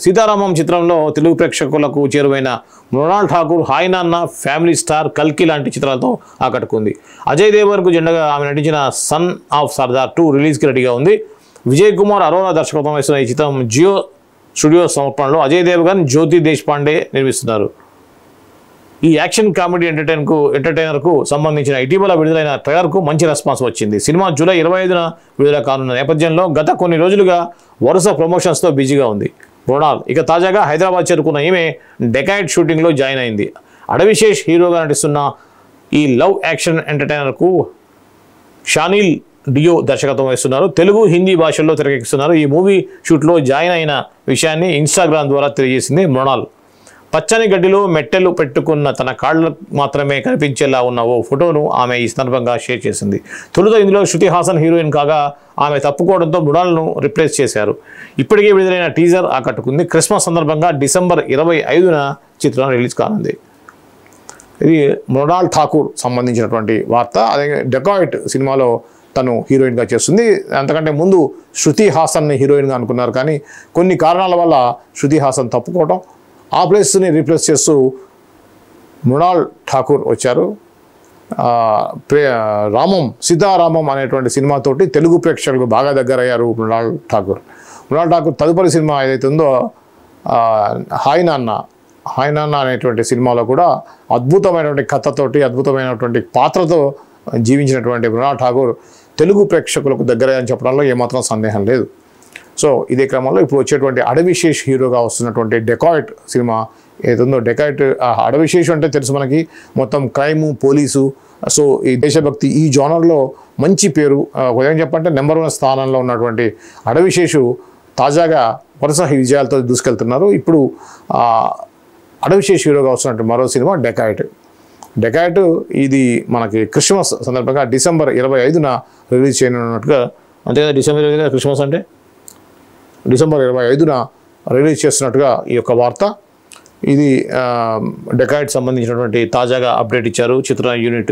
సీతారామం చిత్రంలో తెలుగు ప్రేక్షకులకు చేరువైన మృణాల్ ఠాకూర్ హాయ్ నాన్న, ఫ్యామిలీ స్టార్, కల్కి లాంటి చిత్రాలతో ఆకట్టుకుంది. అజయ్ దేవగన్కు జెండగా ఆమె నటించిన సన్ ఆఫ్ సర్దార్ 2 రిలీజ్కి రెడీగా ఉంది. విజయ్ కుమార్ అరోరా దర్శకత్వం వహిస్తున్న ఈ చిత్రం జియో స్టూడియోస్ సమర్పణలో అజయ్ దేవగన్, జ్యోతి దేశ్పాండే నిర్మిస్తున్నారు. ఈ యాక్షన్ కామెడీ ఎంటర్టైనర్కు సంబంధించిన ఇటీవల విడుదలైన ట్రైలర్కు మంచి రెస్పాన్స్ వచ్చింది. సినిమా జూలై 25న విడుదల కానున్న నేపథ్యంలో గత కొన్ని రోజులుగా వరుస ప్రమోషన్స్తో బిజీగా ఉంది మృణాల్. ఇక తాజాగా హైదరాబాద్ చేరుకున్న ఈమె డెకాయిడ్ షూటింగ్లో జాయిన్ అయింది. అడవిశేష్ హీరోగా నటిస్తున్న ఈ లవ్ యాక్షన్ ఎంటర్టైనర్కు షానిల్ డియో దర్శకత్వం వహిస్తున్నారు. తెలుగు, హిందీ భాషల్లో తెరకెక్కిస్తున్నారు. ఈ మూవీ షూట్లో జాయిన్ అయిన విషయాన్ని ఇన్స్టాగ్రామ్ ద్వారా తెలియజేసింది మృణాల్. పచ్చని గడ్డిలో మెట్టెలు పెట్టుకున్న తన కాళ్ళు మాత్రమే కనిపించేలా ఉన్న ఓ ఫోటోను ఆమె ఈ సందర్భంగా షేర్ చేసింది. తొలుత ఇందులో శృతి హాసన్ హీరోయిన్ కాగా ఆమె తప్పుకోవడంతో మృణాల్ను రిప్లేస్ చేశారు. ఇప్పటికే విడుదలైన టీజర్ ఆకట్టుకుంది. క్రిస్మస్ సందర్భంగా డిసెంబర్ 25న చిత్రం రిలీజ్ కానుంది. ఇది మృణాల్ ఠాకూర్ సంబంధించినటువంటి వార్త. అదే డెకాయిట్ సినిమాలో తను హీరోయిన్గా చేస్తుంది. అంతకంటే ముందు శృతి హాసన్ని హీరోయిన్గా అనుకున్నారు, కానీ కొన్ని కారణాల వల్ల శృతి హాసన్ తప్పుకోవడం, ఆ ప్లేస్ని రీప్లేస్ చేస్తూ మృణాల్ ఠాకూర్ వచ్చారు. సీతారామం అనేటువంటి సినిమాతోటి తెలుగు ప్రేక్షకులకు బాగా దగ్గరయ్యారు మృణాల్ ఠాకూర్. తదుపరి సినిమా ఏదైతే ఉందో హాయ్ నాన్న అనేటువంటి సినిమాలో కూడా అద్భుతమైనటువంటి కథతోటి, అద్భుతమైనటువంటి పాత్రతో జీవించినటువంటి మృణాల్ ఠాకూర్ తెలుగు ప్రేక్షకులకు దగ్గరని చెప్పడంలో ఏమాత్రం సందేహం లేదు. సో ఇదే క్రమంలో ఇప్పుడు వచ్చేటువంటి అడవిశేష్ హీరోగా వస్తున్నటువంటి డెకాయిట్ సినిమా ఏదైతుందో, డెకాయిట్ అడవిశేష్ అంటే తెలుసు మనకి, మొత్తం క్రైము, పోలీసు, సో ఈ దేశభక్తి ఈ జోనర్లో మంచి పేరు, ఉదయం చెప్పంటే నెంబర్ 1 స్థానంలో ఉన్నటువంటి అడవిశేషు తాజాగా వరుస విజయాలతో దూసుకెళ్తున్నారు. ఇప్పుడు అడవిశేష్ హీరోగా వస్తున్నటువంటి మరో సినిమా డెకాయిట్. ఇది మనకి క్రిస్మస్ సందర్భంగా డిసెంబర్ 25న రిలీజ్ చేయనున్నట్టుగా, అంతే కదా, డిసెంబర్ 25 క్రిస్మస్ అంటే డిసెంబర్ 25న రిలీజ్ చేస్తున్నట్టుగా ఈ యొక్క వార్త. ఇది డెకాయిట్ సంబంధించినటువంటి తాజాగా అప్డేట్ ఇచ్చారు చిత్ర యూనిట్.